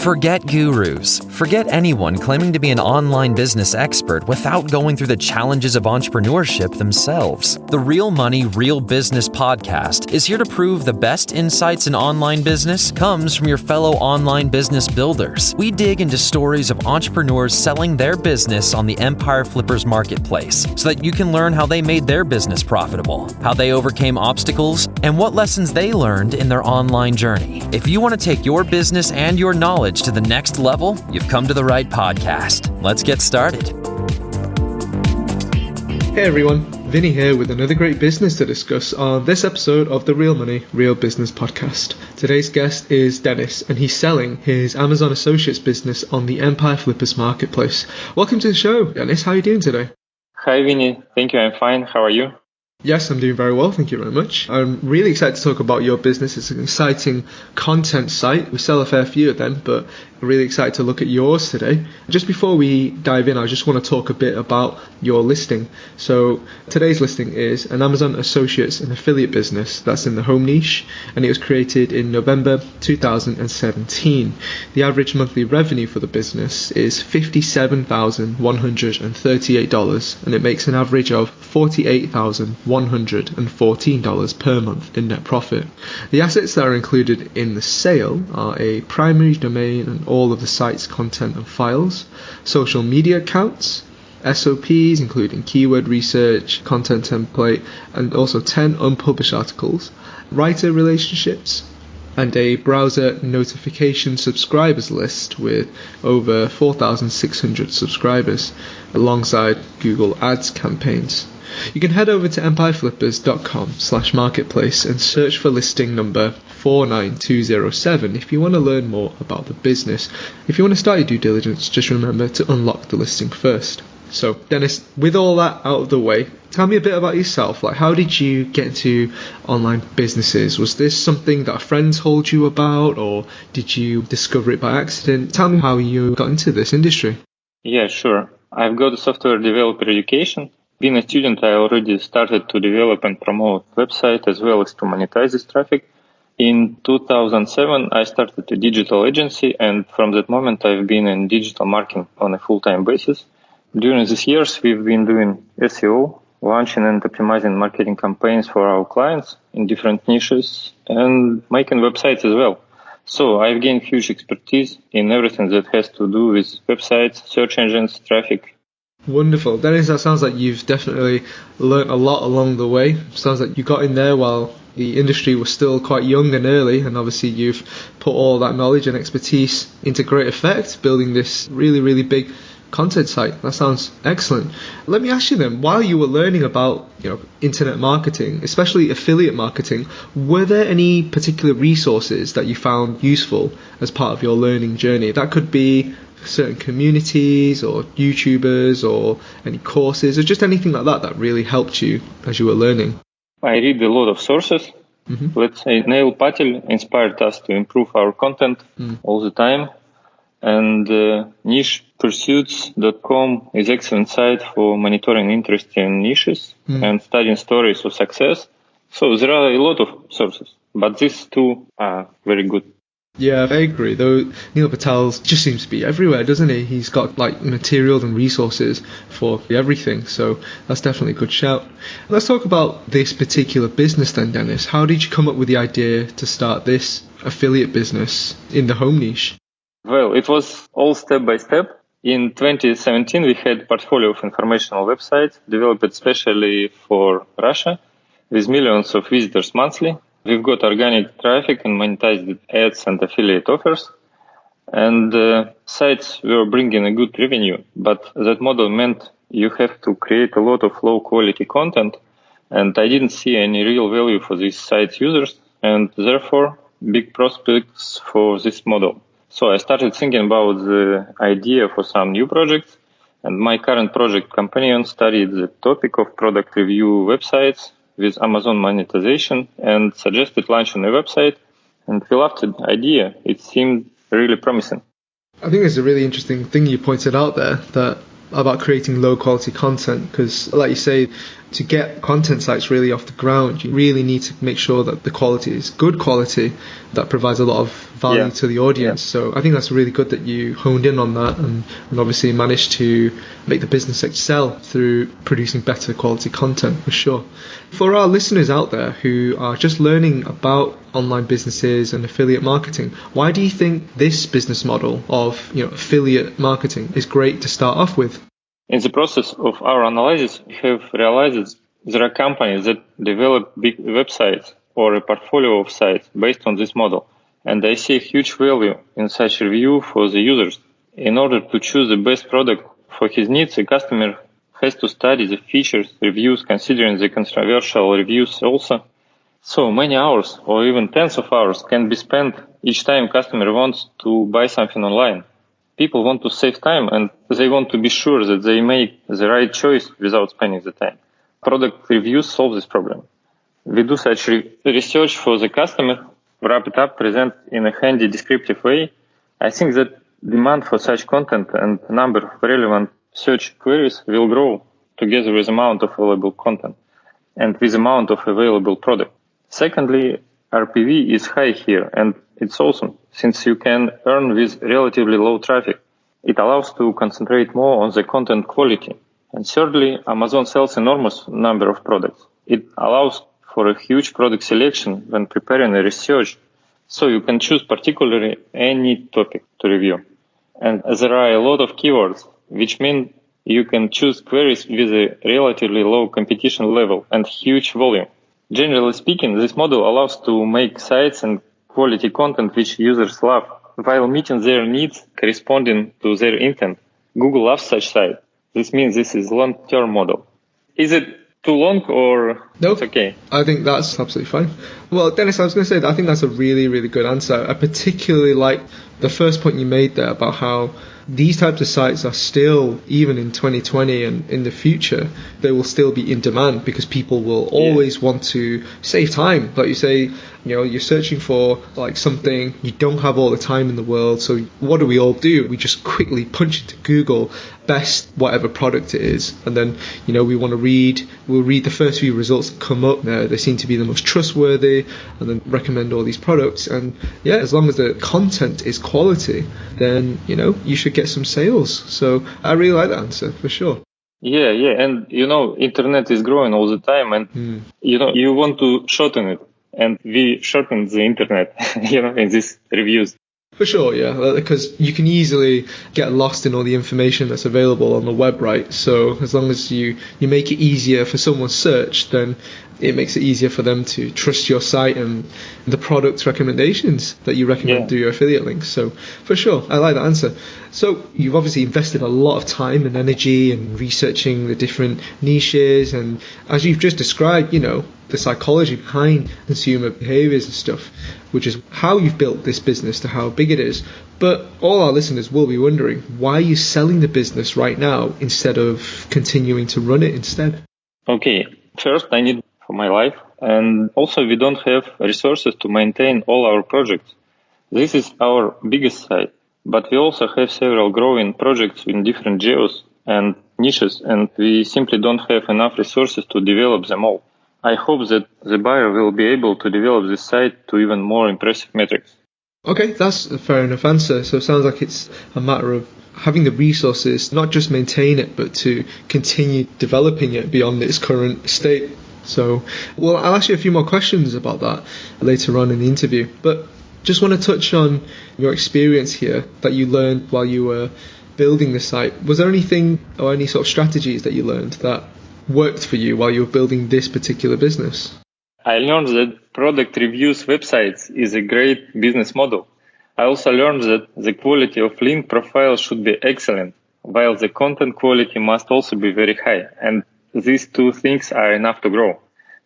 Forget gurus. Forget anyone claiming to be an online business expert without going through the challenges of entrepreneurship themselves. The Real Money, Real Business podcast is here to prove the best insights in online business comes from your fellow online business builders. We dig into stories of entrepreneurs selling their business on the Empire Flippers marketplace so that you can learn how they made their business profitable, how they overcame obstacles, and what lessons they learned in their online journey. If you want to take your business and your knowledge to the next level, you've come to the right podcast. Let's get started. Hey everyone, Vinny here with another great business to discuss on this episode of the Real Money, Real Business podcast. Today's guest is Dennis, and he's selling his Amazon Associates business on the Empire Flippers marketplace. Welcome to the show, Dennis. How are you doing today? Hi Vinny, thank you. I'm fine. How are you? Yes, I'm doing very well. Thank you very much. I'm really excited to talk about your business. It's an exciting content site. We sell a fair few of them, but I'm really excited to look at yours today. Just before we dive in, I just want to talk a bit about your listing. So today's listing is an Amazon Associates and affiliate business that's in the home niche, and it was created in November 2017. The average monthly revenue for the business is $57,138, and it makes an average of $48,114 per month in net profit. The assets that are included in the sale are a primary domain and all of the site's content and files, social media accounts, SOPs including keyword research, content template, and also 10 unpublished articles, writer relationships, and a browser notification subscribers list with over 4,600 subscribers, alongside Google Ads campaigns. You can head over to empireflippers.com/marketplace and search for listing number 49207 if you want to learn more about the business. If you want to start your due diligence, just remember to unlock the listing first. So, Dennis, with all that out of the way, tell me a bit about yourself. Like, how did you get into online businesses? Was this something that friends told you about, or did you discover it by accident? Tell me how you got into this industry. Yeah, sure. I've got a software developer education. Being a student, I already started to develop and promote website as well as to monetize this traffic. In 2007, I started a digital agency, and from that moment, I've been in digital marketing on a full-time basis. During these years, we've been doing SEO, launching and optimizing marketing campaigns for our clients in different niches, and making websites as well. So I've gained huge expertise in everything that has to do with websites, search engines, traffic. Wonderful. Dennis, that sounds like you've definitely learnt a lot along the way. Sounds like you got in there while the industry was still quite young and early, and obviously you've put all that knowledge and expertise into great effect, building this really, really big content site. That sounds excellent. Let me ask you then, while you were learning about internet marketing, especially affiliate marketing, were there any particular resources that you found useful as part of your learning journey? That could be certain communities or YouTubers or any courses or just anything like that that really helped you as you were learning. I read a lot of sources. Let's say Neil Patel inspired us to improve our content all the time. And nichepursuits.com is excellent site for monitoring interesting niches and studying stories of success. So there are a lot of sources, but these two are very good. Yeah, I agree. Though Neil Patel just seems to be everywhere, doesn't he? He's got material and resources for everything. So that's definitely a good shout. Let's talk about this particular business then, Dennis. How did you come up with the idea to start this affiliate business in the home niche? Well, it was all step by step. In 2017, we had a portfolio of informational websites developed especially for Russia with millions of visitors monthly. We've got organic traffic and monetized ads and affiliate offers. And sites were bringing a good revenue, but that model meant you have to create a lot of low quality content. And I didn't see any real value for these sites users, and therefore big prospects for this model. So I started thinking about the idea for some new projects, and my current project companion studied the topic of product review websites with Amazon monetization and suggested launching a website, and we loved the idea. It seemed really promising. I think it's a really interesting thing you pointed out there, that about creating low quality content, because like you say, to get content sites really off the ground, you really need to make sure that the quality is good quality that provides a lot of value to the audience. So I think that's really good that you honed in on that and obviously managed to make the business excel through producing better quality content, for sure. For our listeners out there who are just learning about online businesses and affiliate marketing, why do you think this business model of affiliate marketing is great to start off with? In the process of our analysis, we have realized that there are companies that develop big websites or a portfolio of sites based on this model, and I see a huge value in such review for the users. In order to choose the best product for his needs, a customer has to study the features, reviews, considering the controversial reviews also. So many hours or even tens of hours can be spent each time customer wants to buy something online. People want to save time and they want to be sure that they make the right choice without spending the time. Product reviews solve this problem. We do such research for the customer, wrap it up, present in a handy descriptive way. I think that demand for such content and number of relevant search queries will grow together with amount of available content and with amount of available product. Secondly, RPV is high here and it's awesome since you can earn with relatively low traffic. It allows to concentrate more on the content quality. And thirdly, Amazon sells enormous number of products. It allows for a huge product selection when preparing a research, so you can choose particularly any topic to review. And there are a lot of keywords, which mean you can choose queries with a relatively low competition level and huge volume. Generally speaking, this model allows to make sites and quality content which users love, while meeting their needs corresponding to their intent. Google loves such sites. This means this is long-term model. Is it too long or no? It's okay? I think that's absolutely fine. Well, Dennis, I was going to say that I think that's a really, really good answer. I particularly like the first point you made there about how these types of sites are still, even in 2020 and in the future, they will still be in demand because people will always want to save time. Like you say, you're searching for like something, you don't have all the time in the world. So what do we all do? We just quickly punch into Google best whatever product it is. And then, we'll read the first few results that come up there. They seem to be the most trustworthy and then recommend all these products. And yeah, as long as the content is quality, then, you should get some sales. So I really like that answer for sure. Yeah. And, internet is growing all the time and, you want to shorten it. And we shortened the internet, in these reviews. For sure, yeah, because you can easily get lost in all the information that's available on the web, right? So as long as you make it easier for someone's search, then it makes it easier for them to trust your site and the product recommendations that you recommend through your affiliate links. So for sure, I like that answer. So you've obviously invested a lot of time and energy in researching the different niches, and as you've just described, the psychology behind consumer behaviors and stuff, which is how you've built this business to how big it is. But all our listeners will be wondering, why are you selling the business right now instead of continuing to run it instead? Okay, first I need for my life, and also we don't have resources to maintain all our projects. This is our biggest site, but we also have several growing projects in different geos and niches, and we simply don't have enough resources to develop them all. I hope that the buyer will be able to develop this site to even more impressive metrics. Okay, that's a fair enough answer. So it sounds like it's a matter of having the resources, not just maintain it, but to continue developing it beyond its current state. So, well, I'll ask you a few more questions about that later on in the interview. But just want to touch on your experience here that you learned while you were building the site. Was there anything or any sort of strategies that you learned that worked for you while you were building this particular business? I learned that product reviews websites is a great business model. I also learned that the quality of link profiles should be excellent, while the content quality must also be very high. And these two things are enough to grow.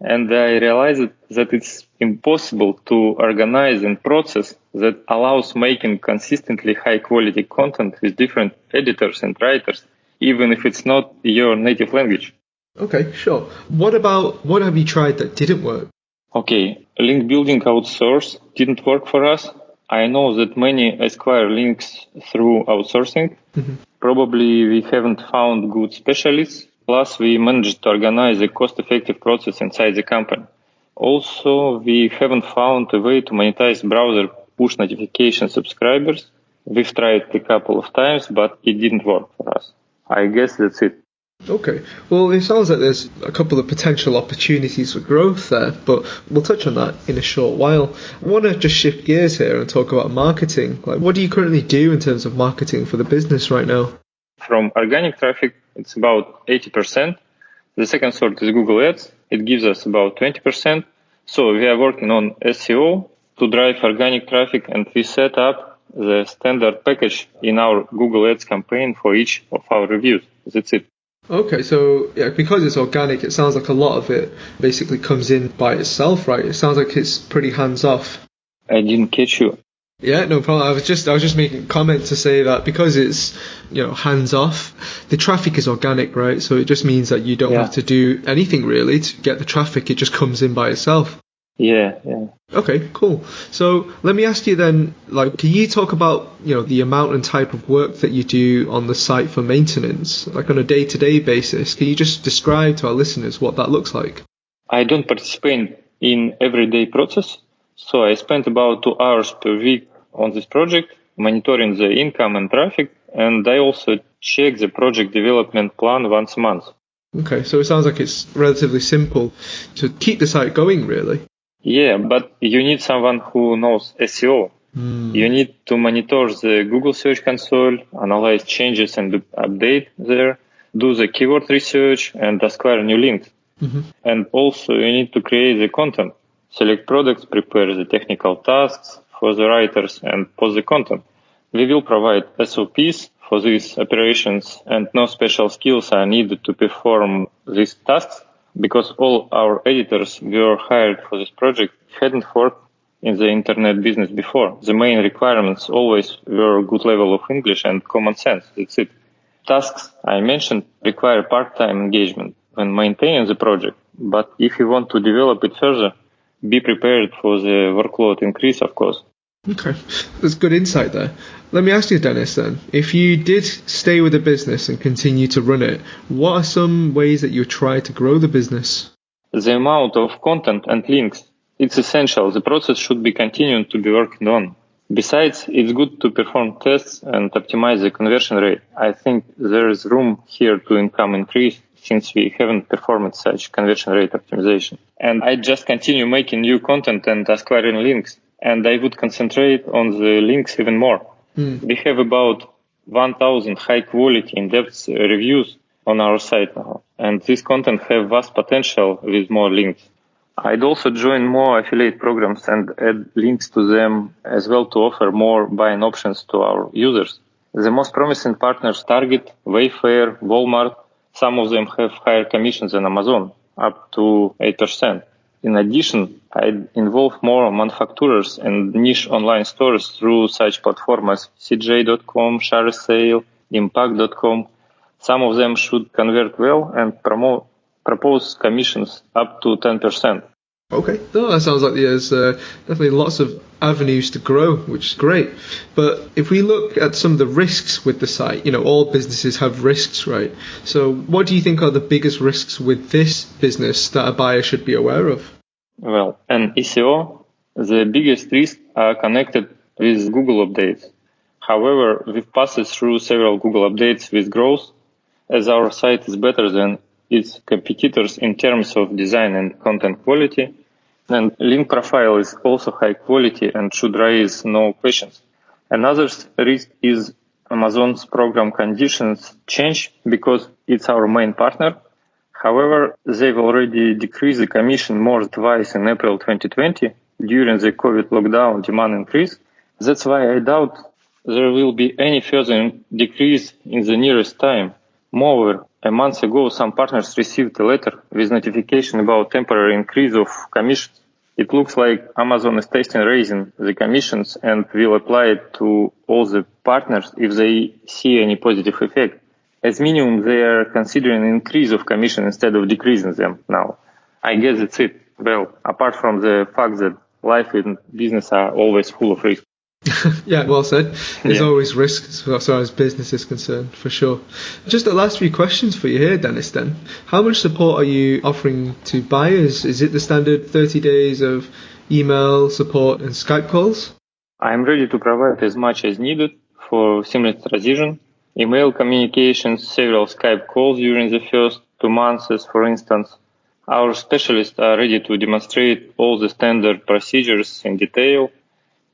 And I realized that it's impossible to organize a process that allows making consistently high quality content with different editors and writers, even if it's not your native language. Okay, sure. What have you tried that didn't work? Okay, link building outsource didn't work for us. I know that many acquire links through outsourcing. Mm-hmm. Probably we haven't found good specialists. Plus, we managed to organize a cost-effective process inside the company. Also, we haven't found a way to monetize browser push notification subscribers. We've tried a couple of times, but it didn't work for us. I guess that's it. Okay. Well, it sounds like there's a couple of potential opportunities for growth there, but we'll touch on that in a short while. I want to just shift gears here and talk about marketing. Like, what do you currently do in terms of marketing for the business right now? From organic traffic, it's about 80%. The second source is Google Ads. It gives us about 20%. So we are working on SEO to drive organic traffic, and we set up the standard package in our Google Ads campaign for each of our reviews. That's it. Okay, so yeah, because it's organic, it sounds like a lot of it basically comes in by itself, right? It sounds like it's pretty hands-off. I didn't catch you. Yeah, no problem. I was just making a comment to say that because it's, hands off, the traffic is organic, right? So it just means that you don't have to do anything really to get the traffic. It just comes in by itself. Yeah. Okay, cool. So let me ask you then, can you talk about, the amount and type of work that you do on the site for maintenance, like on a day-to-day basis? Can you just describe to our listeners what that looks like? I don't participate in everyday process. So I spent about 2 hours per week on this project, monitoring the income and traffic, and I also check the project development plan once a month. Okay, so it sounds like it's relatively simple to keep the site going, really. Yeah, but you need someone who knows SEO. You need to monitor the Google Search Console, analyze changes and update there, do the keyword research, and acquire new links. Mm-hmm. And also you need to create the content. Select products, prepare the technical tasks for the writers, and post the content. We will provide SOPs for these operations, and no special skills are needed to perform these tasks because all our editors were hired for this project hadn't worked in the internet business before. The main requirements always were good level of English and common sense. That's it. Tasks I mentioned require part-time engagement when maintaining the project, but if you want to develop it further, be prepared for the workload increase, of course. Okay, that's good insight there. Let me ask you, Dennis, then, if you did stay with the business and continue to run it, what are some ways that you try to grow the business? The amount of content and links, it's essential. The process should be continuing to be worked on. Besides, it's good to perform tests and optimize the conversion rate. I think there is room here to income increase since we haven't performed such conversion rate optimization. And I just continue making new content and acquiring links. And I would concentrate on the links even more. We have about 1,000 high quality in-depth reviews on our site now. And this content have vast potential with more links. I'd also join more affiliate programs and add links to them as well to offer more buying options to our users. The most promising partners Target, Wayfair, Walmart. Some of them have higher commissions than Amazon, up to 8%. In addition, I'd involve more manufacturers and niche online stores through such platforms as CJ.com, ShareSale, Impact.com. Some of them should convert well and propose commissions up to 10%. Okay, no, that sounds like there's definitely lots of avenues to grow, which is great. But if we look at some of the risks with the site, all businesses have risks, right? So what do you think are the biggest risks with this business that a buyer should be aware of? Well, in SEO, the biggest risks are connected with Google updates. However, we've passed through several Google updates with growth, as our site is better than its competitors in terms of design and content quality. And link profile is also high quality and should raise no questions. Another risk is Amazon's program conditions change because it's our main partner. However, they've already decreased the commission more than twice in April 2020 during the COVID lockdown demand increase. That's why I doubt there will be any further decrease in the nearest time. Moreover, a month ago, some partners received a letter with notification about temporary increase of commissions. It looks like Amazon is testing raising the commissions and will apply it to all the partners if they see any positive effect. As minimum, they are considering an increase of commission instead of decreasing them now. I guess that's it. Well, apart from the fact that life and business are always full of risk. Yeah, well said. There's always risks as far as business is concerned, for sure. Just the last few questions for you here, Dennis, then. How much support are you offering to buyers? Is it the standard 30 days of email support and Skype calls? I'm ready to provide as much as needed for seamless transition. Email communications, several Skype calls during the first 2 months, for instance. Our specialists are ready to demonstrate all the standard procedures in detail.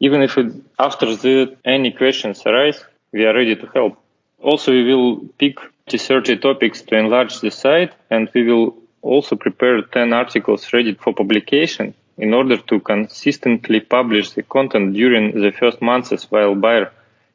Even if after that any questions arise, we are ready to help. Also, we will pick 30 topics to enlarge the site, and we will also prepare 10 articles ready for publication in order to consistently publish the content during the first months while buyer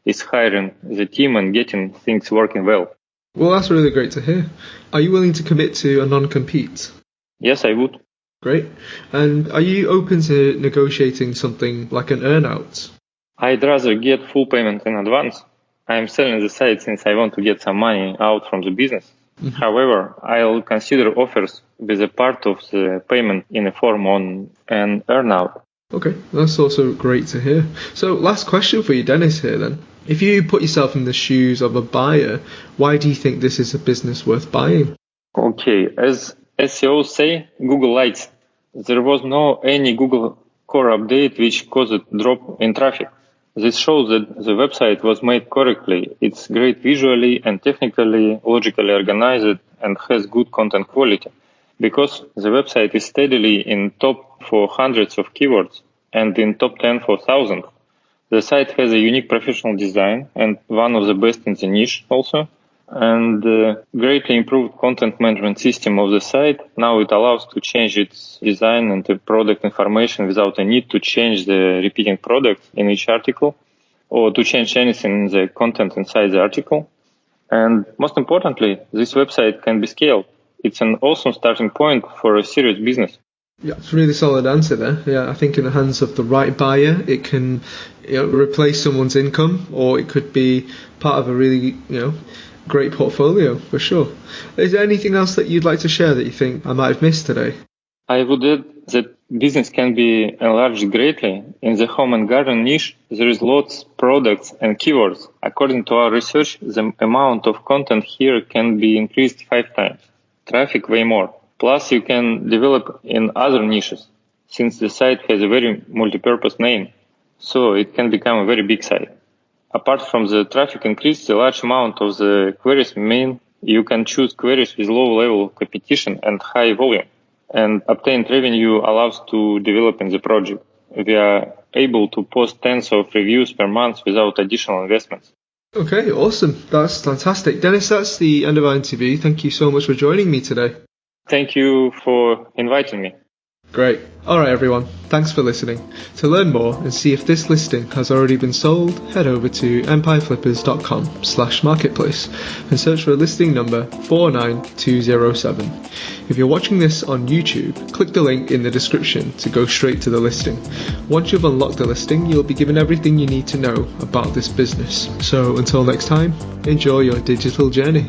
is hiring the team and getting things working well. Well, that's really great to hear. Are you willing to commit to a non-compete? Yes, I would. Great. And are you open to negotiating something like an earnout? I'd rather get full payment in advance. I'm selling the site since I want to get some money out from the business. Mm-hmm. However, I'll consider offers with a part of the payment in a form on an earnout. Okay, that's also great to hear. So last question for you, Dennis, here then. If you put yourself in the shoes of a buyer, why do you think this is a business worth buying? Okay, as SEOs say, Google lights. There was no any Google core update which caused a drop in traffic. This shows that the website was made correctly. It's great visually and technically, logically organized, and has good content quality. Because the website is steadily in top for hundreds of keywords and in top 10 for thousands. The site has a unique professional design and one of the best in the niche also. And greatly improved content management system of the site. Now it allows to change its design and the product information without a need to change the repeating product in each article or to change anything in the content inside the article. And most importantly, this website can be scaled. It's an awesome starting point for a serious business. Yeah, it's a really solid answer there. Yeah, I think in the hands of the right buyer, it can replace someone's income, or it could be part of a really, great portfolio for sure. Is there anything else that you'd like to share that you think I might have missed today? I would add that business can be enlarged greatly. In the home and garden niche, there is lots of products and keywords. According to our research, the amount of content here can be increased 5 times. Traffic way more. Plus, you can develop in other niches, since the site has a very multi-purpose name. So it can become a very big site. Apart from the traffic increase, the large amount of the queries mean you can choose queries with low level of competition and high volume. And obtained revenue allows to develop in the project. We are able to post tens of reviews per month without additional investments. Okay, awesome. That's fantastic. Dennis, that's the end of our interview. Thank you so much for joining me today. Thank you for inviting me. Great. Alright everyone, thanks for listening. To learn more and see if this listing has already been sold, head over to empireflippers.com/marketplace and search for listing number 49207. If you're watching this on YouTube, click the link in the description to go straight to the listing. Once you've unlocked the listing, you'll be given everything you need to know about this business. So until next time, enjoy your digital journey.